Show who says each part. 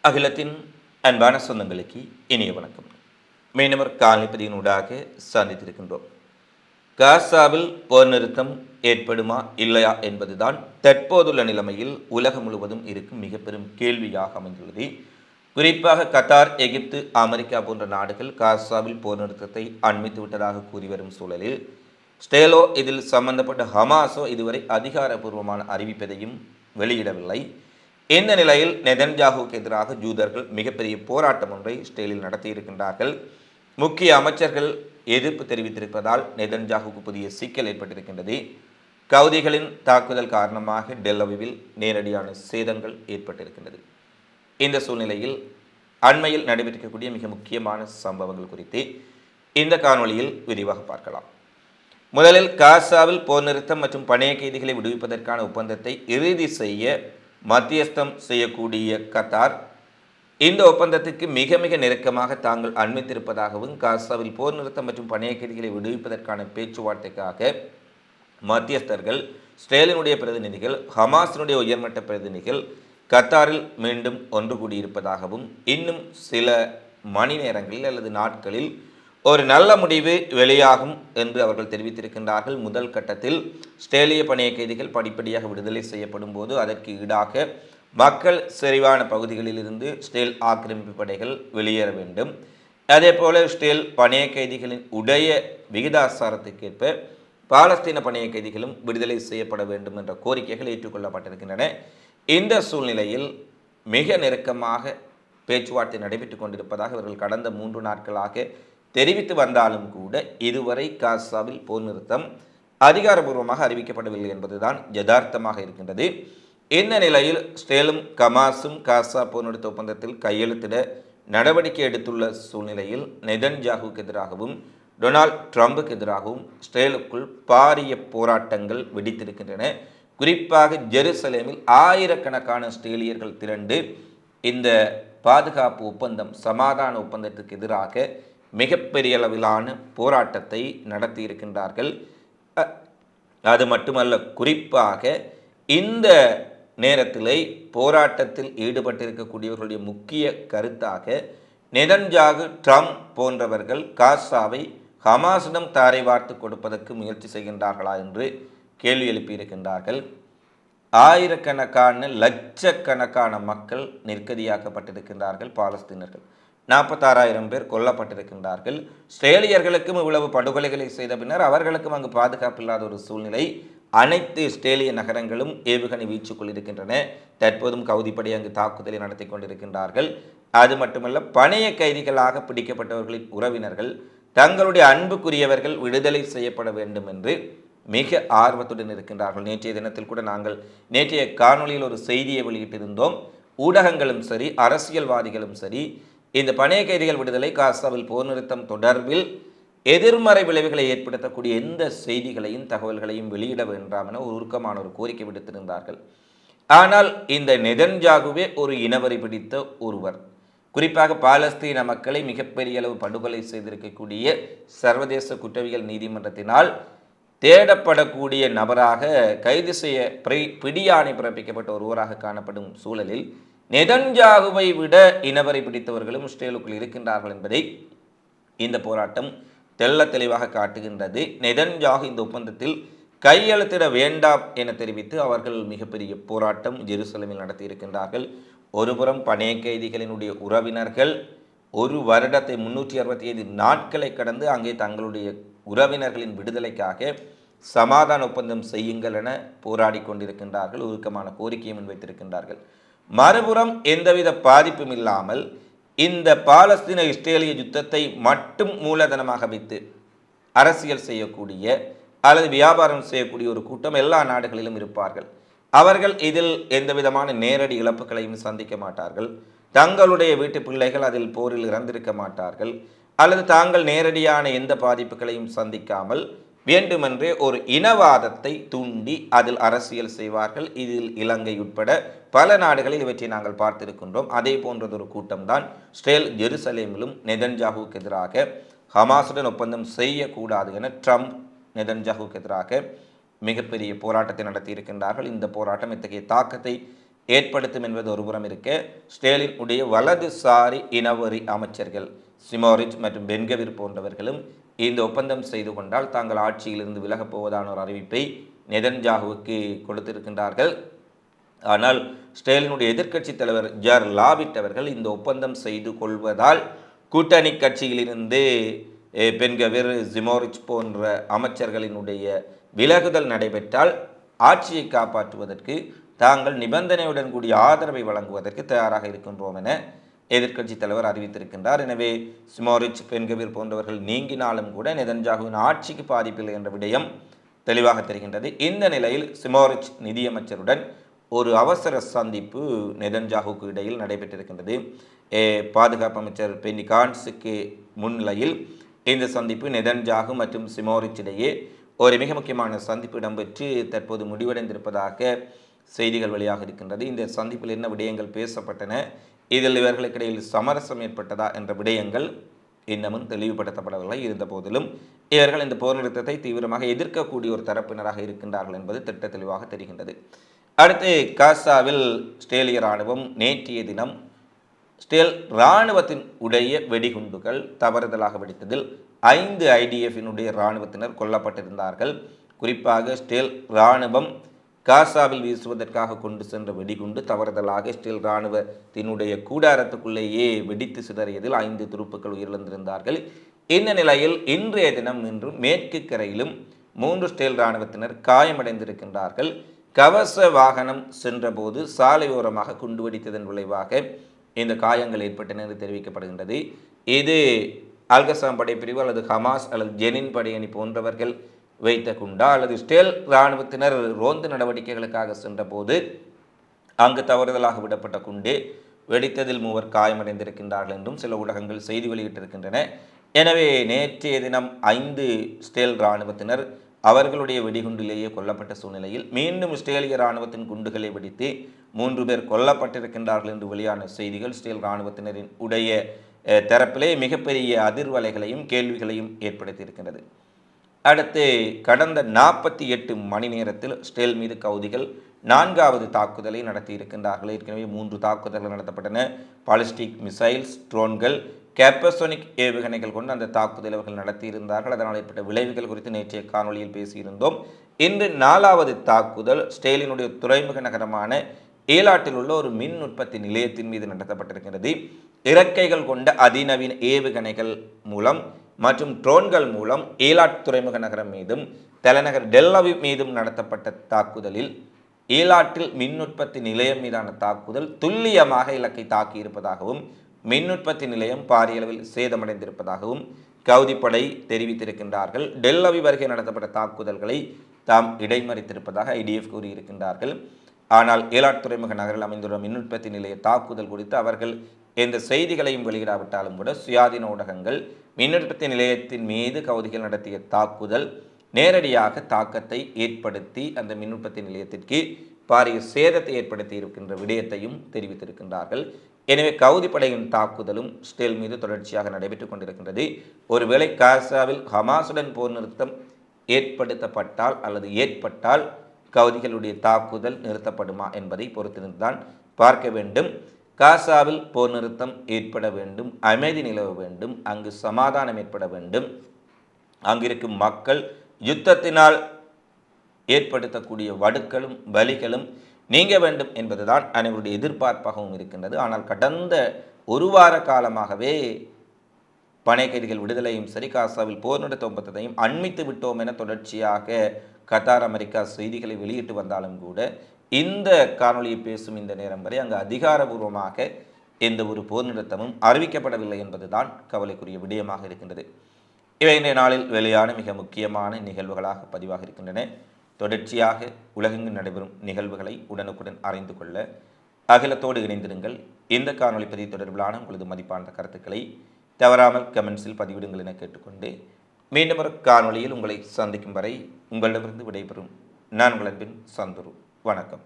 Speaker 1: அகிலத்தின் அன்பான சொந்தங்களுக்கு இனிய வணக்கம். மீனவர் காலைப்பதியினூடாக சந்தித்திருக்கின்றோம். காசாவில் போர் நிறுத்தம் ஏற்படுமா இல்லையா என்பதுதான் தற்போதுள்ள நிலைமையில் உலகம் முழுவதும் இருக்கும் மிக பெரும் கேள்வியாக அமைந்துள்ளது. குறிப்பாக கத்தார், எகிப்து, அமெரிக்கா போன்ற நாடுகள் காசாவில் போர் நிறுத்தத்தை அண்மித்து விட்டதாக கூறி வரும் சூழலில் ஸ்டேலோ இதில் சம்பந்தப்பட்ட ஹமாஸோ இதுவரை அதிகாரப்பூர்வமான அறிவிப்பதையும் வெளியிடவில்லை. இந்த நிலையில் நெதன்யாகுவுக்கு எதிராக ஜூதர்கள் மிகப்பெரிய போராட்டம் ஒன்றை ஸ்டேலில் நடத்தியிருக்கின்றார்கள். முக்கிய அமைச்சர்கள் எதிர்ப்பு தெரிவித்திருப்பதால் நெதன்யாகுவுக்கு புதிய சிக்கல் ஏற்பட்டிருக்கின்றது. கவுதிகளின் தாக்குதல் காரணமாக டெல்லவிவில் நேரடியான சேதங்கள் ஏற்பட்டிருக்கின்றது. இந்த சூழ்நிலையில் அண்மையில் நடைபெற்றிருக்கக்கூடிய மிக முக்கியமான சம்பவங்கள் குறித்து இந்த காணொளியில் விரிவாக பார்க்கலாம். முதலில் காசாவில் போர் நிறுத்தம் மற்றும் பணைய கைதிகளை விடுவிப்பதற்கான ஒப்பந்தத்தை இறுதி செய்ய மத்தியஸ்தம் செய்யக்கூடிய கத்தார் இந்த ஒப்பந்தத்துக்கு மிக மிக நெருக்கமாக தாங்கள் அண்மித்திருப்பதாகவும், காசாவில் போர் நிறுத்தம் மற்றும் பணைய கைதிகளை விடுவிப்பதற்கான பேச்சுவார்த்தைக்காக மத்தியஸ்தர்கள், ஸ்டேலினுடைய பிரதிநிதிகள், ஹமாஸினுடைய உயர்மட்ட பிரதிநிதிகள் கத்தாரில் மீண்டும் ஒன்று கூடியிருப்பதாகவும், இன்னும் சில மணி நேரங்களில் அல்லது நாட்களில் ஒரு நல்ல முடிவு வெளியாகும் என்று அவர்கள் தெரிவித்திருக்கின்றார்கள். முதல் கட்டத்தில் ஸ்டேலிய பணைய கைதிகள் படிப்படியாக விடுதலை செய்யப்படும் போது அதற்கு ஈடாக மக்கள் செறிவான பகுதிகளில் இருந்து ஸ்டேல் ஆக்கிரமிப்பு படைகள் வெளியேற வேண்டும். அதே போல ஸ்டேல் பணைய கைதிகளின் உடைய விகிதாசாரத்துக்கேற்ப பாலஸ்தீன பணைய கைதிகளும் விடுதலை செய்யப்பட வேண்டும் என்ற கோரிக்கைகள் ஏற்றுக்கொள்ளப்பட்டிருக்கின்றன. இந்த சூழ்நிலையில் மிக நெருக்கமாக பேச்சுவார்த்தை நடைபெற்றுக் கொண்டிருப்பதாக இவர்கள் கடந்த 3 நாட்களாக தெரிவித்து வந்தாலும் கூட இதுவரை காசாவில் போர் நிறுத்தம் அதிகாரபூர்வமாக அறிவிக்கப்படவில்லை என்பதுதான் யதார்த்தமாக இருக்கின்றது. இந்த நிலையில் ஸ்டேலும் ஹமாஸும் காசா போர் நிறுத்த ஒப்பந்தத்தில் கையெழுத்திட நடவடிக்கை எடுத்துள்ள சூழ்நிலையில் நெதன்யாகுவுக்கு எதிராகவும் டொனால்ட் ட்ரம்புக்கு எதிராகவும் ஸ்டேலுக்குள் பாரிய போராட்டங்கள் வெடித்திருக்கின்றன. குறிப்பாக ஜெருசலேமில் ஆயிரக்கணக்கான ஸ்டேலியர்கள் திரண்டு இந்த பாதுகாப்பு ஒப்பந்தம், சமாதான ஒப்பந்தத்துக்கு எதிராக மிகப்பெரிய அளவிலான போராட்டத்தை நடத்தியிருக்கின்றார்கள். அது மட்டுமல்ல, குறிப்பாக இந்த நேரத்திலே போராட்டத்தில் ஈடுபட்டிருக்கக்கூடியவர்களுடைய முக்கிய கருத்தாக நெதன்யாகு, ட்ரம்ப் போன்றவர்கள் காசாவை ஹமாஸிடம் தாரை வார்த்து கொடுப்பதற்கு முயற்சி செய்கின்றார்களா என்று கேள்வி எழுப்பியிருக்கின்றார்கள். ஆயிரக்கணக்கான லட்சக்கணக்கான மக்கள் நிர்கதியாக்கப்பட்டிருக்கின்றார்கள். பாலஸ்தீனர்கள் 46,000 பேர் கொல்லப்பட்டிருக்கின்றார்கள். ஸ்ட்ரேலியர்களுக்கும் இவ்வளவு படுகொலைகளை செய்த பின்னர் அவர்களுக்கும் அங்கு பாதுகாப்பு இல்லாத ஒரு சூழ்நிலை. அனைத்து ஸ்ட்ரேலிய நகரங்களும் ஏவுகணை வீச்சுக்குள் இருக்கின்றன. தற்போதும் கவுதிப்படை அங்கு தாக்குதலை நடத்தி கொண்டிருக்கின்றார்கள். அது மட்டுமல்ல, பணைய கைதிகளாக பிடிக்கப்பட்டவர்களின் உறவினர்கள் தங்களுடைய அன்புக்குரியவர்கள் விடுதலை செய்யப்பட வேண்டும் என்று மிக ஆர்வத்துடன் இருக்கின்றார்கள். நேற்றைய தினத்தில் கூட நாங்கள் நேற்றைய காணொலியில் ஒரு செய்தியை வெளியிட்டிருந்தோம். ஊடகங்களும் சரி, அரசியல்வாதிகளும் சரி, இந்த பணைய கைதிகள் விடுதலை, காசாவில் போர் நிறுத்தம் தொடர்பில் எதிர்மறை விளைவுகளை ஏற்படுத்தக்கூடிய எந்த செய்திகளையும் தகவல்களையும் வெளியிட வேண்டாம் என ஒரு உருக்கமான ஒரு கோரிக்கை விடுத்திருந்தார்கள். ஆனால் இந்த நெதன்யாகுவே ஒரு இனவரி பிடித்த ஒருவர். குறிப்பாக பாலஸ்தீன மக்களை மிகப்பெரிய அளவு படுகொலை செய்திருக்கக்கூடிய சர்வதேச குற்றவியல் நீதிமன்றத்தினால் தேடப்படக்கூடிய நபராக, கைது செய்ய பிடியாணை பிறப்பிக்கப்பட்ட ஒருவராக காணப்படும் சூழலில் நெதன்யாகுவை விட இனவரை பிடித்தவர்களும் ஸ்டேலுக்குள் இருக்கின்றார்கள் என்பதை இந்த போராட்டம் தெள்ள தெளிவாக காட்டுகின்றது. நெதன்யாகு இந்த ஒப்பந்தத்தில் கையெழுத்திட வேண்டாம் என தெரிவித்து அவர்கள் மிகப்பெரிய போராட்டம் ஜெருசலேமில் நடத்தியிருக்கின்றார்கள். ஒருபுறம் பணைய கைதிகளினுடைய உறவினர்கள் 1 வருடத்தை 365 நாட்களை கடந்து அங்கே தங்களுடைய உறவினர்களின் விடுதலைக்காக சமாதான ஒப்பந்தம் செய்யுங்கள் என போராடி கொண்டிருக்கின்றார்கள். உருக்கமான கோரிக்கையை முன்வைத்திருக்கின்றார்கள். மறுபுறம் எந்தவித பாதிப்பும் இல்லாமல் இந்த பாலஸ்தீன இஸ்ரேலிய யுத்தத்தை மட்டும் மூலதனமாக வைத்து அரசியல் செய்யக்கூடிய அல்லது வியாபாரம் செய்யக்கூடிய ஒரு கூட்டம் எல்லா நாடுகளிலும் இருப்பார்கள். அவர்கள் இதில் எந்தவிதமான நேரடி இழப்புகளையும் சந்திக்க மாட்டார்கள். தங்களுடைய வீட்டு பிள்ளைகள் அதில் போரில் இறந்திருக்க மாட்டார்கள். அல்லது தாங்கள் நேரடியான எந்த பாதிப்புகளையும் சந்திக்காமல் வேண்டுமென்றே ஒரு இனவாதத்தை தூண்டி அதில் அரசியல் செய்வார்கள். இதில் இலங்கை உட்பட பல நாடுகளில் இவற்றை நாங்கள் பார்த்திருக்கின்றோம். அதே போன்றதொரு கூட்டம்தான் ஸ்டேல் ஜெருசலேமிலும் நெதன்யாகுவுக்கு எதிராக ஹமாஸுடன் ஒப்பந்தம் செய்யக்கூடாது என ட்ரம்ப் நெதன்யாகுவுக்கு எதிராக மிகப்பெரிய போராட்டத்தை நடத்தியிருக்கின்றார்கள். இந்த போராட்டம் இத்தகைய தாக்கத்தை ஏற்படுத்தும் என்பது ஒருபுறம் இருக்க, ஸ்டேலின் உடைய வலதுசாரி இனவெறி அமைச்சர்கள் சிமோரிச் மற்றும் பென்கவிர் போன்றவர்களும் இந்த ஒப்பந்தம் செய்து கொண்டால் தாங்கள் ஆட்சியிலிருந்து விலகப் போவதான ஒரு அறிவிப்பை நெதன்யாகுவுக்கு கொடுத்திருக்கின்றார்கள். ஆனால் ஸ்டேலினுடைய எதிர்க்கட்சி தலைவர் ஜார் லாபிட் அவர்கள் இந்த ஒப்பந்தம் செய்து கொள்வதால் கூட்டணி கட்சியிலிருந்து பென்கவிர் சிமோரிச் போன்ற அமைச்சர்களினுடைய விலகுதல் நடைபெற்றால் ஆட்சியை காப்பாற்றுவதற்கு தாங்கள் நிபந்தனையுடன் கூடிய ஆதரவை வழங்குவதற்கு தயாராக இருக்கின்றோம் என எதிர்க்கட்சி தலைவர் அறிவித்திருக்கின்றார். எனவே சிமோரிச் பென்கவிர் போன்றவர்கள் நீங்கினாலும் கூட நெதன்யாகுவின் ஆட்சிக்கு பாதிப்பில்லை என்ற விடயம் தெளிவாக தெரிகின்றது. இந்த நிலையில் சிமோரிச் நிதியமைச்சருடன் ஒரு அவசர சந்திப்பு நெதன்யாகுவுக்கு இடையில் நடைபெற்றிருக்கின்றது. பாதுகாப்பு அமைச்சர் பென்னி கான்ஸுக்கு முன்னிலையில் இந்த சந்திப்பு நெதன்யாகு மற்றும் சிமோரிச் இடையே ஒரு மிக முக்கியமான சந்திப்பு இடம்பெற்று தற்போது முடிவடைந்திருப்பதாக செய்திகள் வெளியாக இருக்கின்றது. இந்த சந்திப்பில் என்ன விடயங்கள் பேசப்பட்டன, இதில் இவர்களுக்கிடையில் சமரசம் ஏற்பட்டதா என்ற விடயங்கள் இன்னமும் தெளிவுபடுத்தப்படவில்லை. இருந்த போதிலும் இவர்கள் இந்த போர் நிறுத்தத்தை தீவிரமாக எதிர்க்கக்கூடிய ஒரு தரப்பினராக இருக்கின்றார்கள் என்பது திட்ட தெளிவாக தெரிகின்றது. அடுத்து காசாவில் ஸ்டேலிய இராணுவம் நேற்றைய தினம் ஸ்டேல் இராணுவத்தின் உடைய வெடிகுண்டுகள் தவறுதலாக வெடித்ததில் 5 IDF-இனுடைய இராணுவத்தினர் கொல்லப்பட்டிருந்தார்கள். குறிப்பாக ஸ்டேல் இராணுவம் காசாவில் வீசுவதற்காக கொண்டு சென்ற வெடிகுண்டு தவறுதலாக ஸ்டேல் இராணுவத்தினுடைய கூடாரத்துக்குள்ளேயே வெடித்து சிதறியதில் 5 துருப்புக்கள் உயிரிழந்திருந்தார்கள். இந்த நிலையில் இன்றைய தினம் இன்று மேற்கு கரையிலும் 3 ஸ்டேல் இராணுவத்தினர் காயமடைந்திருக்கின்றார்கள். கவச வாகனம் சென்றபோது சாலையோரமாக குண்டு வெடித்ததன் விளைவாக இந்த காயங்கள் ஏற்பட்டன என்று தெரிவிக்கப்படுகின்றது. இது அல்கசாம் படைப்பிரிவு அல்லது ஹமாஸ் அல்லது ஜெனின் படையணி போன்றவர்கள் வைத்த குண்டா அல்லது ஸ்டேல் இராணுவத்தினர் ரோந்து நடவடிக்கைகளுக்காக சென்றபோது அங்கு தவறுதலாக விடப்பட்ட குண்டு வெடித்ததில் 3 காயமடைந்திருக்கின்றார்கள் என்றும் சில ஊடகங்கள் செய்தி வெளியிட்டிருக்கின்றன. எனவே நேற்றைய தினம் 5 ஸ்டேல் இராணுவத்தினர் அவர்களுடைய வெடிகுண்டிலேயே கொல்லப்பட்ட சூழ்நிலையில் மீண்டும் ஸ்டேலிய இராணுவத்தின் குண்டுகளை வெடித்து 3 பேர் கொல்லப்பட்டிருக்கின்றார்கள் என்று வெளியான செய்திகள் ஸ்டேல் இராணுவத்தினரின் உடைய தரப்பிலே மிகப்பெரிய அதிர்வலைகளையும் கேள்விகளையும் ஏற்படுத்தியிருக்கின்றது. அடுத்து கடந்த 48 மணி நேரத்தில் ஸ்டேல் மீது கவுதிகள் 4வது தாக்குதலை நடத்தியிருக்கின்றார்கள். ஏற்கனவே 3 தாக்குதல்கள் நடத்தப்பட்டன. பாலிஸ்டிக் மிசைல்ஸ், ட்ரோன்கள், கேப்பசோனிக் ஏவுகணைகள் கொண்டு அந்த தாக்குதல் அவர்கள் நடத்தியிருந்தார்கள். அதனால் ஏற்பட்ட விளைவுகள் குறித்து நேற்றைய காணொலியில் பேசியிருந்தோம். இன்று 4வது தாக்குதல் ஸ்டேலினுடைய துறைமுக நகரமான ஏலாட்டில் உள்ள ஒரு மின் உற்பத்தி நிலையத்தின் மீது நடத்தப்பட்டிருக்கிறது. இறக்கைகள் கொண்ட அதிநவீன ஏவுகணைகள் மூலம் மற்றும் ட்ரோன்கள் மூலம் ஏலாட் துறைமுக நகரம் மீதும் தலைநகர் டெல்லவிவ் மீதும் நடத்தப்பட்ட தாக்குதலில் ஏலாட்டில் மின் உற்பத்தி நிலையம் மீதான தாக்குதல் துல்லியமாக இலக்கை தாக்கியிருப்பதாகவும் மின் உற்பத்தி நிலையம் பாரிய அளவில் சேதமடைந்திருப்பதாகவும் கவுதிப்படை தெரிவித்திருக்கின்றார்கள். டெல்லவிவ் அருகே நடத்தப்பட்ட தாக்குதல்களை தாம் இடைமறித்திருப்பதாக IDF கூறியிருக்கின்றார்கள். ஆனால் ஏலாட் துறைமுக நகரில் அமைந்துள்ள மின் உற்பத்தி நிலைய தாக்குதல் குறித்து அவர்கள் எந்த செய்திகளையும் வெளியிடாவிட்டாலும் கூட சுயாதீன ஊடகங்கள் மின் உற்பத்தி நிலையத்தின் மீது கவுதிகள் நடத்திய தாக்குதல் நேரடியாக தாக்கத்தை ஏற்படுத்தி அந்த மின் உற்பத்தி நிலையத்திற்கு பாரிய சேதத்தை ஏற்படுத்தி இருக்கின்ற விடயத்தையும் தெரிவித்திருக்கின்றார்கள். எனவே கவுதி படையின் தாக்குதலும் ஸ்டேல் மீது தொடர்ச்சியாக நடைபெற்றுக் கொண்டிருக்கின்றது. ஒருவேளை காசாவில் ஹமாஸுடன் போர் நிறுத்தம் ஏற்படுத்தப்பட்டால் அல்லது ஏற்பட்டால் கவுதிகளுடைய தாக்குதல் நிறுத்தப்படுமா என்பதை பொறுத்திருந்துதான் பார்க்க வேண்டும். காசாவில் போர் நிறுத்தம் ஏற்பட வேண்டும், அமைதி நிலவ வேண்டும், அங்கு சமாதானம் ஏற்பட வேண்டும், அங்கிருக்கும் மக்கள் யுத்தத்தினால் ஏற்படுத்தக்கூடிய வடுக்களும் வலிகளும் நீங்க வேண்டும் என்பதுதான் அனைவருடைய எதிர்பார்ப்பாகவும் இருக்கின்றது. ஆனால் கடந்த ஒரு வார காலமாகவே பனை கைதிகள் விடுதலையும் சரி, காசாவில் போர் நிறுத்த ஒப்பந்தத்தையும் அண்மித்து விட்டோம் என தொடர்ச்சியாக கத்தார், அமெரிக்கா செய்திகளை வெளியிட்டு வந்தாலும் கூட இந்த காணொலியை பேசும் இந்த நேரம் வரை அங்கு அதிகாரபூர்வமாக எந்த ஒரு போர் நிறுத்தமும் அறிவிக்கப்படவில்லை என்பதுதான் கவலைக்குரிய விடயமாக இருக்கின்றது. இவை இன்றைய நாளில் வெளியான மிக முக்கியமான நிகழ்வுகளாக பதிவாக இருக்கின்றன. தொடர்ச்சியாக உலகெங்கு நடைபெறும் நிகழ்வுகளை உடனுக்குடன் அறிந்து கொள்ள அகிலத்தோடு இணைந்திருங்கள். இந்த காணொலி பதிவு தொடர்பிலான உங்களது மதிப்பான கருத்துக்களை தவறாமல் கமெண்ட்ஸில் பதிவிடுங்கள் என கேட்டுக்கொண்டு மீண்டும் ஒரு காணொலியில் உங்களை சந்திக்கும் வரை உங்களிடமிருந்து விடைபெறும் நான் உங்கள் அன்பின் சந்துரு. வணக்கம்.